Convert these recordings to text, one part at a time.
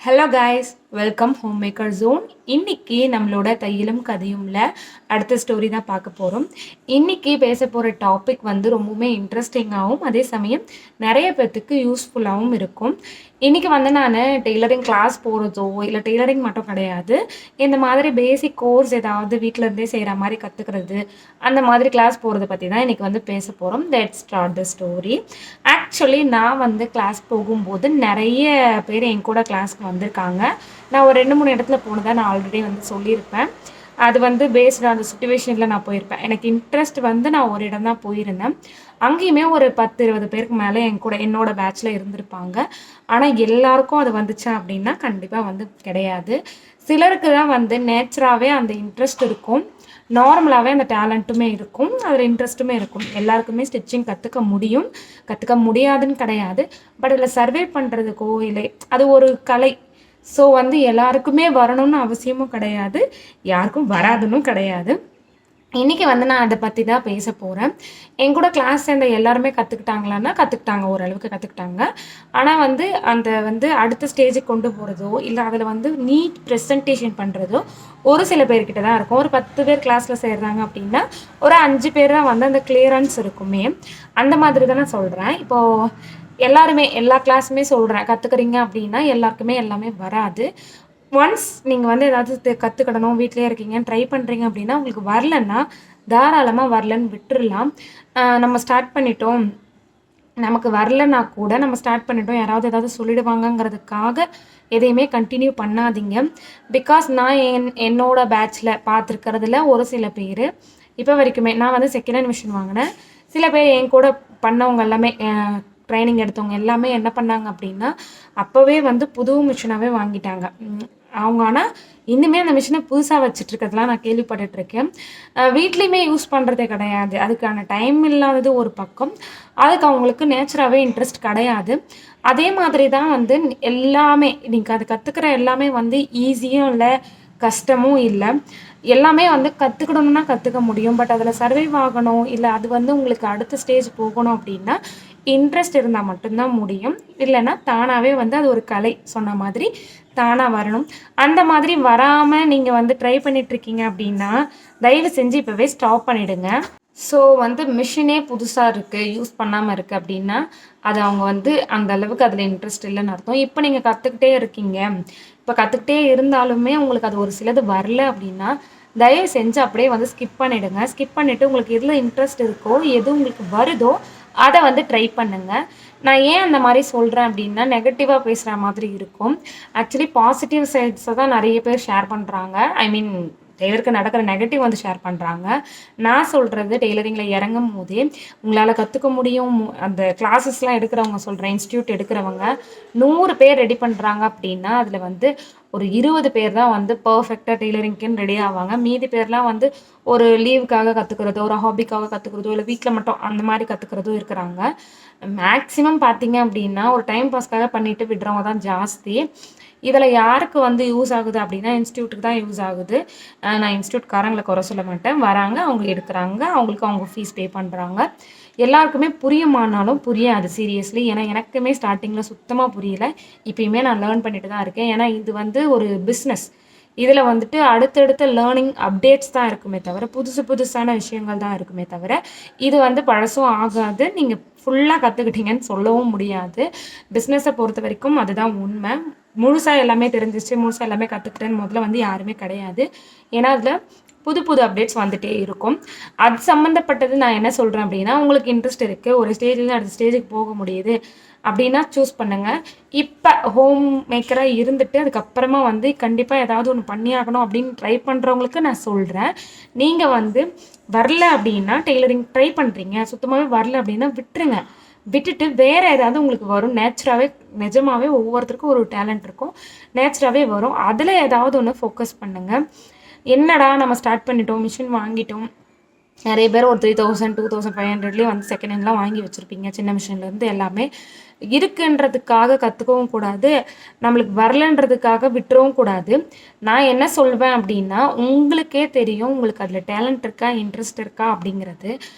Hello guys, welcome Home Maker Zone. இன்னைக்கு நம்மளோட தையலும் கதையும்ல அடுத்த ஸ்டோரி தான் பார்க்க போகிறோம். இன்னைக்கு பேச போகிற டாபிக் வந்து ரொம்பவுமே இன்ட்ரெஸ்டிங்காகவும் அதே சமயம் நிறைய பேர்த்துக்கு யூஸ்ஃபுல்லாகவும் இருக்கும். இன்றைக்கி வந்து நான் டெய்லரிங் கிளாஸ் போகிறதோ இல்லை டெய்லரிங் மட்டும் கிடையாது, இந்த மாதிரி பேசிக் கோர்ஸ் ஏதாவது வீட்டில் இருந்தே செய்கிற மாதிரி கற்றுக்கிறது, அந்த மாதிரி கிளாஸ் போகிறத பற்றி தான் இன்றைக்கி வந்து பேச போகிறோம். Let's start the story. Actually நான் வந்து கிளாஸ் போகும்போது நிறைய பேர் என் கூட கிளாஸ்க்கு வந்திருக்காங்க. நான் ஒரு 2-3 இடத்துல போனதாக நான் ஆல்ரெடி வந்து சொல்லியிருப்பேன். அது வந்து பேஸ்டு அந்த சுச்சுவேஷனில் நான் போயிருப்பேன். எனக்கு இன்ட்ரெஸ்ட் வந்து நான் ஒரு இடம் தான் போயிருந்தேன். அங்கேயுமே ஒரு 10-20 பேருக்கு மேலே என்னோட பேட்சில் இருந்திருப்பாங்க. ஆனால் எல்லாருக்கும் அது வந்துச்சா அப்படின்னா கண்டிப்பாக வந்து கிடையாது. சிலருக்கு தான் வந்து நேச்சராகவே அந்த இன்ட்ரெஸ்ட் இருக்கும், நார்மலாகவே அந்த டேலண்ட்டுமே இருக்கும், அதில் இன்ட்ரெஸ்ட்டுமே இருக்கும். எல்லாருக்குமே ஸ்டிச்சிங் கற்றுக்க முடியும், கற்றுக்க முடியாதுன்னு கிடையாது. பட் அதில் சர்வே பண்ணுறதுக்கோ இல்லை அது ஒரு கலை. ஸோ வந்து எல்லாருக்குமே வரணும்னு அவசியமும் கிடையாது, யாருக்கும் வராதுன்னு கிடையாது. இன்றைக்கி வந்து நான் அதை பற்றி தான் பேச போகிறேன். என் கூட கிளாஸ் சேர்ந்த எல்லாருமே கற்றுக்கிட்டாங்களான்னா கற்றுக்கிட்டாங்க, ஓரளவுக்கு கற்றுக்கிட்டாங்க. ஆனால் வந்து அந்த வந்து அடுத்த ஸ்டேஜுக்கு கொண்டு போகிறதோ இல்லை அதில் வந்து நீட் ப்ரெசன்டேஷன் பண்ணுறதோ ஒரு சில பேர்கிட்ட தான் இருக்கும். ஒரு 10 பேர் கிளாஸில் சேர்றாங்க அப்படின்னா ஒரு 5 பேர் தான் வந்து அந்த கிளியரன்ஸ் இருக்குமே. அந்த மாதிரி தான் நான் சொல்கிறேன். இப்போது எல்லாருமே எல்லா கிளாஸுமே சொல்கிறேன், கற்றுக்குறீங்க அப்படின்னா எல்லாருக்குமே எல்லாமே வராது. ஒன்ஸ் நீங்கள் வந்து ஏதாவது கற்றுக்கிடணும், வீட்டிலே இருக்கீங்க ட்ரை பண்ணுறீங்க அப்படின்னா உங்களுக்கு வரலன்னா தாராளமாக வரலன்னு விட்டுடலாம். நம்ம ஸ்டார்ட் பண்ணிட்டோம், நமக்கு வரலன்னா கூட நம்ம ஸ்டார்ட் பண்ணிட்டோம், யாராவது ஏதாவது சொல்லிடுவாங்கங்கிறதுக்காக எதையுமே கண்டினியூ பண்ணாதீங்க. பிகாஸ் நான் என்னோட பேட்சில் பார்த்துருக்கிறதுல ஒரு சில பேர் இப்போ வரைக்குமே, நான் வந்து செகண்ட் ஹேண்ட் மிஷின் வாங்கினேன். சில பேர் என் கூட பண்ணவங்க எல்லாமே, ட்ரைனிங் எடுத்தவங்க எல்லாமே என்ன பண்ணாங்க அப்படின்னா அப்போவே வந்து புது மிஷினாகவே வாங்கிட்டாங்க அவங்க. ஆனால் இன்னுமே அந்த மிஷினை புதுசாக வச்சுட்ருக்கிறதுலாம் நான் கேள்விப்பட்டுட்ருக்கேன். வீட்லேயுமே யூஸ் பண்ணுறதே கிடையாது. அதுக்கான டைம் இல்லாதது ஒரு பக்கம், அதுக்கு அவங்களுக்கு நேச்சராகவே இன்ட்ரெஸ்ட் கிடையாது. அதே மாதிரி தான் வந்து எல்லாமே நீங்கள் அது கற்றுக்கிற எல்லாமே வந்து ஈஸியும் இல்லை, கஷ்டமும் இல்லை. எல்லாமே வந்து கற்றுக்கணுன்னா கற்றுக்க முடியும். பட் அதில் சர்வைவ் ஆகணும், இல்லை அது வந்து உங்களுக்கு அடுத்த ஸ்டேஜ் போகணும் அப்படின்னா இன்ட்ரெஸ்ட் இருந்தால் மட்டும்தான் முடியும். இல்லைன்னா தானாகவே வந்து அது ஒரு கலை, சொன்ன மாதிரி தானாக வரணும். அந்த மாதிரி வராமல் நீங்கள் வந்து ட்ரை பண்ணிகிட்ருக்கீங்க அப்படின்னா தயவு செஞ்சு இப்போவே ஸ்டாப் பண்ணிவிடுங்க. ஸோ வந்து மிஷினே புதுசாக இருக்குது, யூஸ் பண்ணாமல் இருக்குது அப்படின்னா அது அவங்க வந்து அந்த அளவுக்கு அதில் இன்ட்ரெஸ்ட் இல்லைன்னு அர்த்தம். இப்போ நீங்கள் கற்றுக்கிட்டே இருக்கீங்க, இப்போ கற்றுக்கிட்டே இருந்தாலுமே உங்களுக்கு அது ஒரு சிலது வரல அப்படின்னா தயவு செஞ்சு அப்படியே வந்து ஸ்கிப் பண்ணிவிடுங்க. ஸ்கிப் பண்ணிவிட்டு உங்களுக்கு எதில் இன்ட்ரெஸ்ட் இருக்கோ, எது உங்களுக்கு வருதோ அதை வந்து ட்ரை பண்ணுங்கள். நான் ஏன் அந்த மாதிரி சொல்கிறேன் அப்படின்னா நெகட்டிவாக பேசுகிற மாதிரி இருக்கும். ஆக்சுவலி பாசிட்டிவ் சைட்ஸை தான் நிறைய பேர் ஷேர் பண்ணுறாங்க. ஐ மீன் டெய்லருக்கு நடக்கிற நெகட்டிவ் வந்து ஷேர் பண்ணுறாங்க. நான் சொல்கிறது டெய்லரிங்கில் இறங்கும் போதே உங்களால் கற்றுக்க முடியும். அந்த கிளாஸஸ்லாம் எடுக்கிறவங்க சொல்கிறேன், இன்ஸ்டியூட் எடுக்கிறவங்க 100 பேர் ரெடி பண்ணுறாங்க அப்படின்னா அதில் வந்து ஒரு 20 பேர் தான் வந்து பர்ஃபெக்டாக டெய்லரிங்க்குன்னு ரெடி ஆவாங்க. மீதி பேர்லாம் வந்து ஒரு லீவுக்காக கற்றுக்கிறதோ, ஒரு ஹாபிக்காக கற்றுக்கிறதோ, இல்லை வீட்டில் மட்டும் அந்த மாதிரி கற்றுக்கிறதும் இருக்கிறாங்க. மேக்ஸிமம் பார்த்தீங்க அப்படின்னா ஒரு டைம் பாஸ்க்காக பண்ணிவிட்டு விடுறவங்க தான் ஜாஸ்தி. இதில் யாருக்கு வந்து யூஸ் ஆகுது அப்படின்னா இன்ஸ்டியூட்டுக்கு தான் யூஸ் ஆகுது. நான் இன்ஸ்டியூட்காரங்களை குறை சொல்ல மாட்டேன், வராங்க, அவங்க எடுக்கிறாங்க, அவங்களுக்கு அவங்க ஃபீஸ் பே பண்ணுறாங்க. எல்லாருக்குமே புரியுமானாலும் புரியாது சீரியஸ்லி. ஏன்னா எனக்குமே ஸ்டார்டிங்கில் சுத்தமாக புரியல, இப்போயுமே நான் லேர்ன் பண்ணிட்டு தான் இருக்கேன். ஏன்னா இது வந்து ஒரு பிஸ்னஸ், இதில் வந்துட்டு அடுத்தடுத்த லேர்னிங் அப்டேட்ஸ் தான் இருக்குமே தவிர புதுசான விஷயங்கள் தான் இருக்குமே தவிர இது வந்து பழசும் ஆகாது. நீங்கள் ஃபுல்லாக கற்றுக்கிட்டீங்கன்னு சொல்லவும் முடியாது. பிஸ்னஸை பொறுத்த வரைக்கும் அதுதான் உண்மை. முழுசாக எல்லாமே தெரிஞ்சிச்சு, முழுசாக எல்லாமே கற்றுக்கிட்டேன்னு முதல்ல வந்து யாருமே கிடையாது. ஏன்னா அதில் புது அப்டேட்ஸ் வந்துகிட்டே இருக்கும். அது சம்மந்தப்பட்டது நான் என்ன சொல்கிறேன் அப்படின்னா, உங்களுக்கு இன்ட்ரெஸ்ட் இருக்குது, ஒரு ஸ்டேஜில் அடுத்த ஸ்டேஜுக்கு போக முடியுது அப்படின்னா சூஸ் பண்ணுங்கள். இப்போ ஹோம் மேக்கராக இருந்துட்டு அதுக்கப்புறமா வந்து கண்டிப்பாக ஏதாவது ஒன்று பண்ணியாகணும் அப்படின்னு ட்ரை பண்ணுறவங்களுக்கு நான் சொல்கிறேன். நீங்கள் வந்து வரல அப்படின்னா டெய்லரிங் ட்ரை பண்ணுறீங்க, சுத்தமாகவே வரல அப்படின்னா விட்டுருங்க. விட்டுட்டு வேறு ஏதாவது உங்களுக்கு வரும். நேச்சராகவே நிஜமாகவே ஒவ்வொருத்தருக்கும் ஒரு டேலண்ட் இருக்கும், நேச்சராகவே வரும். அதில் ஏதாவது ஒன்று ஃபோக்கஸ் பண்ணுங்கள். என்னடா நம்ம ஸ்டார்ட் பண்ணிட்டோம், மிஷின் வாங்கிட்டோம், நிறைய பேர் ஒரு 3000 2500 வந்து செகண்ட் ஹேண்ட்லேயே வந்து செகண்ட் ஹேண்ட்லாம் வாங்கி வச்சுருப்பீங்க, சின்ன மிஷின்லேருந்து எல்லாமே. இருக்குன்றதுக்காக கற்றுக்கவும் கூடாது, நம்மளுக்கு வரலன்றதுக்காக விட்டுறவும் கூடாது. நான் என்ன சொல்வேன் அப்படின்னா, உங்களுக்கே தெரியும் உங்களுக்கு அதில் டேலண்ட் இருக்கா, இன்ட்ரெஸ்ட் இருக்கா அப்படிங்கிறது.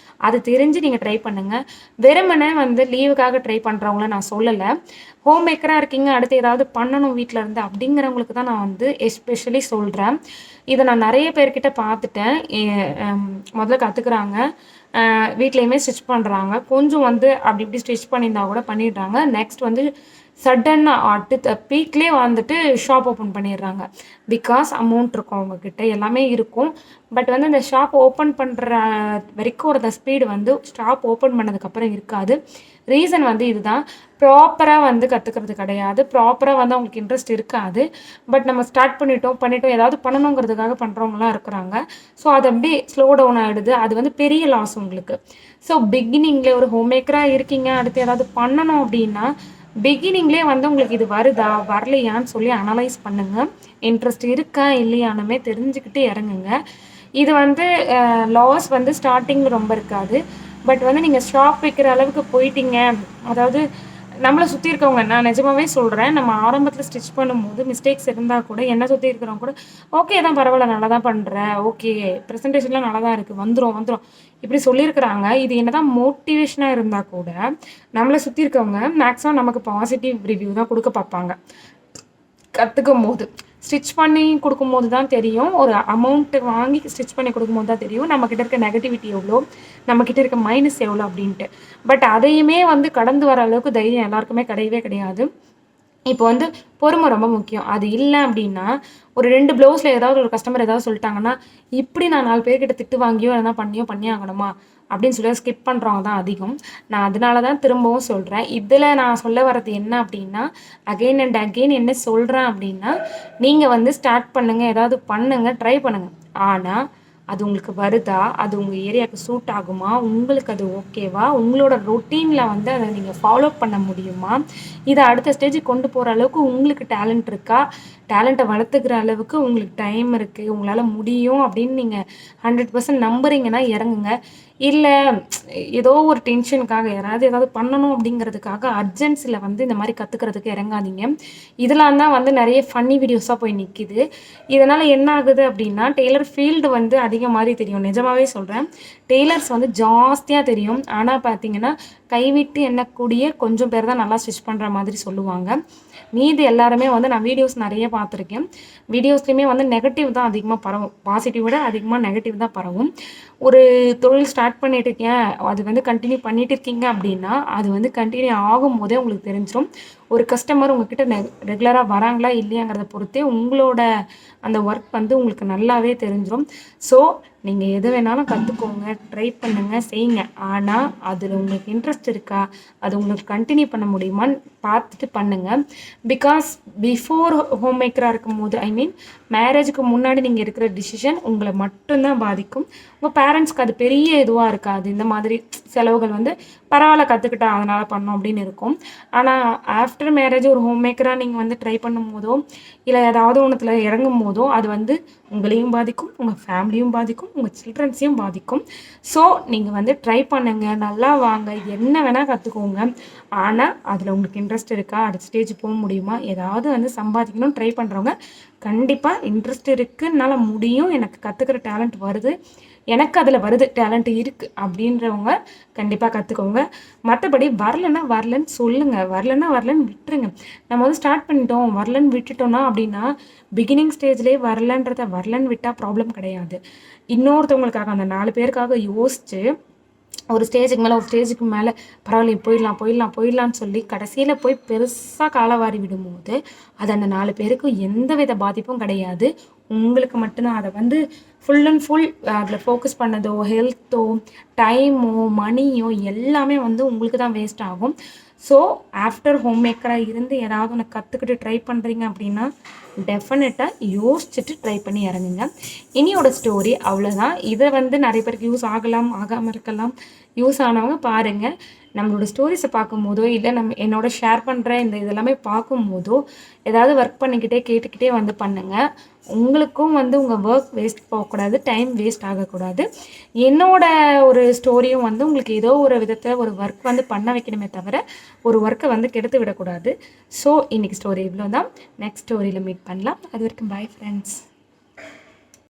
அது தெரிஞ்சு நீங்கள் ட்ரை பண்ணுங்கள். வெறுமனே வந்து லீவுக்காக ட்ரை பண்ணுறவங்கள நான் சொல்லலை. ஹோம் மேக்கராக இருக்கீங்க, அடுத்து ஏதாவது பண்ணணும் வீட்டில் இருந்து அப்படிங்கிறவங்களுக்கு தான் நான் வந்து எஸ்பெஷலி சொல்கிறேன். இதை நான் நிறைய பேர்கிட்ட பார்த்துட்டேன். முதல்ல கற்றுக்குறாங்க, வீட்லேயுமே ஸ்டிச் பண்ணுறாங்க. கொஞ்சம் வந்து அப்படி இப்படி ஸ்டிச் பண்ணியிருந்தா கூட பண்ணிடுறாங்க. நெக்ஸ்ட் வந்து சடனாக அடுத்த பீக்லேயே வந்துட்டு ஷாப் ஓப்பன் பண்ணிடுறாங்க. பிகாஸ் அமௌண்ட் இருக்கும் அவங்கக்கிட்ட, எல்லாமே இருக்கும். பட் வந்து இந்த ஷாப் ஓப்பன் பண்ணுற வரைக்கும் ஒரு ஸ்பீடு வந்து ஷாப் ஓப்பன் பண்ணதுக்கப்புறம் இருக்காது. ரீசன் வந்து இதுதான். ப்ராப்பராக வந்து கற்றுக்கிறது கிடையாது, ப்ராப்பராக வந்து அவங்களுக்கு இன்ட்ரெஸ்ட் இருக்காது. பட் நம்ம ஸ்டார்ட் பண்ணிட்டோம் ஏதாவது பண்ணணுங்கிறதுக்காக பண்ணுறவங்களாம் இருக்கிறாங்க. ஸோ அது அப்படியே ஸ்லோ டவுன் ஆகிடுது. அது வந்து பெரிய லாஸ் உங்களுக்கு. ஸோ பிகினிங்கில் ஒரு ஹோம் மேக்கராக இருக்கீங்க, அடுத்து ஏதாவது பண்ணணும் அப்படின்னா பிகினிங்லேயே வந்து உங்களுக்கு இது வருதா வரலையான்னு சொல்லி அனலைஸ் பண்ணுங்கள். இன்ட்ரெஸ்ட் இருக்கா இல்லையானுமே தெரிஞ்சுக்கிட்டு இறங்குங்க. இது வந்து லாஸ் வந்து ஸ்டார்டிங்கில் ரொம்ப இருக்காது. பட் வந்து நீங்கள் ஷாப் வைக்கிற அளவுக்கு போயிட்டீங்க, அதாவது நம்மளை சுற்றி இருக்கவங்க, நான் நிஜமாவே சொல்கிறேன், நம்ம ஆரம்பத்தில் ஸ்டிச் பண்ணும்போது மிஸ்டேக்ஸ் இருந்தால் கூட என்னை சுற்றி இருக்கிறவங்க கூட ஓகே தான், பரவாயில்ல, நல்லா தான் பண்ணுற, ஓகே ப்ரெசன்டேஷன்லாம் நல்லா தான் இருக்குது, வந்துடும் இப்படி சொல்லியிருக்கிறாங்க. இது என்ன தான் மோட்டிவேஷனாக இருந்தால் கூட நம்மளை சுற்றி இருக்கவங்க மேக்ஸிமம் நமக்கு பாசிட்டிவ் ரிவ்யூ தான் கொடுக்க பார்ப்பாங்க. கற்றுக்கும் போது ஸ்டிச் பண்ணி கொடுக்கும்போது தான் தெரியும், ஒரு அமௌண்ட்டு வாங்கி ஸ்டிச் பண்ணி கொடுக்கும்போது தான் தெரியும் நம்மக்கிட்ட இருக்க நெகட்டிவிட்டி எவ்வளோ, நம்மக்கிட்ட இருக்க மைனஸ் எவ்வளோ அப்படின்ட்டு. பட் அதையுமே வந்து கடந்து வர அளவுக்கு தைரியம் எல்லாருக்குமே கிடையவே கிடையாது. இப்போ வந்து பொறுமை ரொம்ப முக்கியம். அது இல்லை அப்படின்னா, ஒரு 2 ப்ளவுஸில் ஏதாவது ஒரு கஸ்டமர் ஏதாவது சொல்லிட்டாங்கன்னா, இப்படி நான் 4 பேர்கிட்ட திட்டு வாங்கியோ எதனா பண்ணி ஆகணுமா அப்படின்னு சொல்லி ஸ்கிப் பண்ணுறவங்க தான் அதிகம். நான் அதனால தான் திரும்பவும் சொல்கிறேன். இதில் நான் சொல்ல வர்றது என்ன அப்படின்னா, அகெயின் அண்ட் அகெயின் என்ன சொல்கிறேன் அப்படின்னா, நீங்கள் வந்து ஸ்டார்ட் பண்ணுங்கள், ஏதாவது பண்ணுங்கள், ட்ரை பண்ணுங்கள். ஆனால் அது உங்களுக்கு வருதா, அது உங்கள் ஏரியாவுக்கு சூட் ஆகுமா, உங்களுக்கு அது ஓகேவா, உங்களோட ரொட்டீனில் வந்து அதை நீங்கள் ஃபாலோ பண்ண முடியுமா, இதை அடுத்த ஸ்டேஜுக்கு கொண்டு போகிற அளவுக்கு உங்களுக்கு டேலண்ட் இருக்கா, டேலண்ட்டை வளர்த்துக்கிற அளவுக்கு உங்களுக்கு டைம் இருக்குது, உங்களால் முடியும் அப்படின்னு நீங்கள் 100% நம்புறீங்கன்னா இறங்குங்க. இல்லை ஏதோ ஒரு டென்ஷனுக்காக யாராவது ஏதாவது பண்ணணும் அப்படிங்கிறதுக்காக அர்ஜென்சியில் வந்து இந்த மாதிரி கற்றுக்கிறதுக்கு இறங்காதீங்க. இதெல்லாம் தான் வந்து நிறைய ஃபன்னி வீடியோஸாக போய் நிற்கிது. இதனால் என்ன ஆகுது அப்படின்னா, டெய்லர் ஃபீல்டு வந்து அதிக மாதிரி தெரியும். நிஜமாகவே சொல்கிறேன், டெய்லர்ஸ் வந்து ஜாஸ்தியாக தெரியும். ஆனால் பார்த்தீங்கன்னா கைவிட்டு எண்ணக்கூடிய கொஞ்சம் பேர் தான் நல்லா ஸ்டிச் பண்ணுற மாதிரி சொல்லுவாங்க. மீதி எல்லாருமே வந்து நான் வீடியோஸ் நிறைய பார்த்துருக்கேன். வீடியோஸ்லையுமே வந்து நெகட்டிவ் தான் அதிகமாக பரவும், பாசிட்டிவ் விட அதிகமாக நெகட்டிவ் தான் பரவும். ஒரு தொழில் ஸ்டார்ட் பண்ணிட்டு இருக்கேன், அது வந்து கண்டினியூ பண்ணிட்டு இருக்கீங்க அப்படின்னா அது வந்து கண்டினியூ ஆகும்போதே உங்களுக்கு தெரிஞ்சிடும். ஒரு கஸ்டமர் உங்ககிட்ட ரெகுலராக வராங்களா இல்லையாங்கிறத பொறுத்தே உங்களோட அந்த ஒர்க் வந்து உங்களுக்கு நல்லாவே தெரிஞ்சிடும். ஸோ நீங்கள் எது வேணாலும் கற்றுக்கோங்க, ட்ரை பண்ணுங்கள், செய்யுங்க. ஆனால் அதில் உங்களுக்கு இன்ட்ரெஸ்ட் இருக்கா, அது உங்களுக்கு கண்டினியூ பண்ண முடியுமான்னு பார்த்துட்டு பண்ணுங்கள். பிகாஸ் பிஃபோர் ஹோம் மேக்கராக இருக்கும்போது, ஐ மீன் மேரேஜுக்கு முன்னாடி நீங்கள் இருக்கிற டிசிஷன் உங்களை மட்டும்தான் பாதிக்கும். உங்கள் பேரண்ட்ஸ்க்கு அது பெரிய இதுவாக இருக்காது. இந்த மாதிரி செலவுகள் வந்து பரவாயில்ல கற்றுக்கிட்டா அதனால் பண்ணோம் அப்படின்னு இருக்கும். ஆனால் ஆஃப்டர் மேரேஜ் ஒரு ஹோம் மேக்கராக நீங்கள் வந்து ட்ரை பண்ணும் போதோ இல்லை ஏதாவது ஒன்றுத்தில் இறங்கும் போதோ அது வந்து உங்களையும் பாதிக்கும், உங்கள் ஃபேமிலியும் பாதிக்கும், உங்கள் சில்ட்ரன்ஸையும் பாதிக்கும். ஸோ நீங்கள் வந்து ட்ரை பண்ணுங்கள், நல்லா வாங்க, என்ன வேணால் கற்றுக்கோங்க. ஆனால் அதில் உங்களுக்கு இன்ட்ரெஸ்ட் இருக்கா, அடுத்த ஸ்டேஜ் போக முடியுமா, ஏதாவது வந்து சம்பாதிக்கணும்னு ட்ரை பண்ணுறவங்க கண்டிப்பாக இன்ட்ரெஸ்ட் இருக்குது, என்னால் முடியும், எனக்கு கற்றுக்கிற டேலண்ட் வருது, எனக்கு அதில் வருது, டேலண்ட் இருக்குது அப்படின்றவங்க கண்டிப்பாக கற்றுக்கோங்க. மற்றபடி வரலன்னு சொல்லுங்கள், வரலன்னு விட்டுருங்க. நம்ம வந்து ஸ்டார்ட் பண்ணிட்டோம், வரலன்னு விட்டுட்டோம்னா அப்படின்னா பிகினிங் ஸ்டேஜ்லேயே வரலன்னு விட்டால் ப்ராப்ளம் கிடையாது. இன்னொருத்தவங்களுக்காக அந்த 4 பேருக்காக யோசித்து ஒரு ஸ்டேஜுக்கு மேலே பரவாயில்ல போயிடலான்னு சொல்லி கடைசியில் போய் பெருசாக காலவாரி விடும்போது அது அந்த 4 பேருக்கு எந்த வித பாதிப்பும் கிடையாது. உங்களுக்கு மட்டும்தான் அதை வந்து ஃபுல் அண்ட் ஃபுல் அதில் ஃபோக்கஸ் பண்ணதோ, ஹெல்த்தோ, டைமோ, மணியோ எல்லாமே வந்து உங்களுக்கு தான் வேஸ்ட் ஆகும். ஸோ ஆஃப்டர் ஹோம் மேக்கராக இருந்து ஏதாவது ஒன்று கற்றுக்கிட்டு ட்ரை பண்ணுறீங்க அப்படின்னா டெஃபினட்டாக யோசிச்சுட்டு ட்ரை பண்ணி இறங்குங்க. இனியோட ஸ்டோரி அவ்வளோதான். இதை வந்து நிறைய பேருக்கு யூஸ் ஆகலாம், ஆகாமல் இருக்கலாம். யூஸ் ஆனவங்க பாருங்கள். நம்மளோட ஸ்டோரிஸை பார்க்கும்போதோ இல்லை என்னோட ஷேர் பண்ணுற இந்த இதெல்லாமே பார்க்கும்போதோ ஏதாவது ஒர்க் பண்ணிக்கிட்டே கேட்டுக்கிட்டே வந்து பண்ணுங்கள். உங்களுக்கும் வந்து உங்கள் ஒர்க் வேஸ்ட் போகக்கூடாது, டைம் வேஸ்ட் ஆகக்கூடாது. என்னோட ஒரு ஸ்டோரியும் வந்து உங்களுக்கு ஏதோ ஒரு விதத்தில் ஒரு ஒர்க் வந்து பண்ண வைக்கணுமே தவிர ஒரு ஒர்க்கை வந்து கெடுத்து விடக்கூடாது. ஸோ இன்றைக்கி ஸ்டோரி இவ்வளோ தான். நெக்ஸ்ட் ஸ்டோரியில் மீட் பண்ணலாம். அது வரைக்கும் பாய் ஃப்ரெண்ட்ஸ்.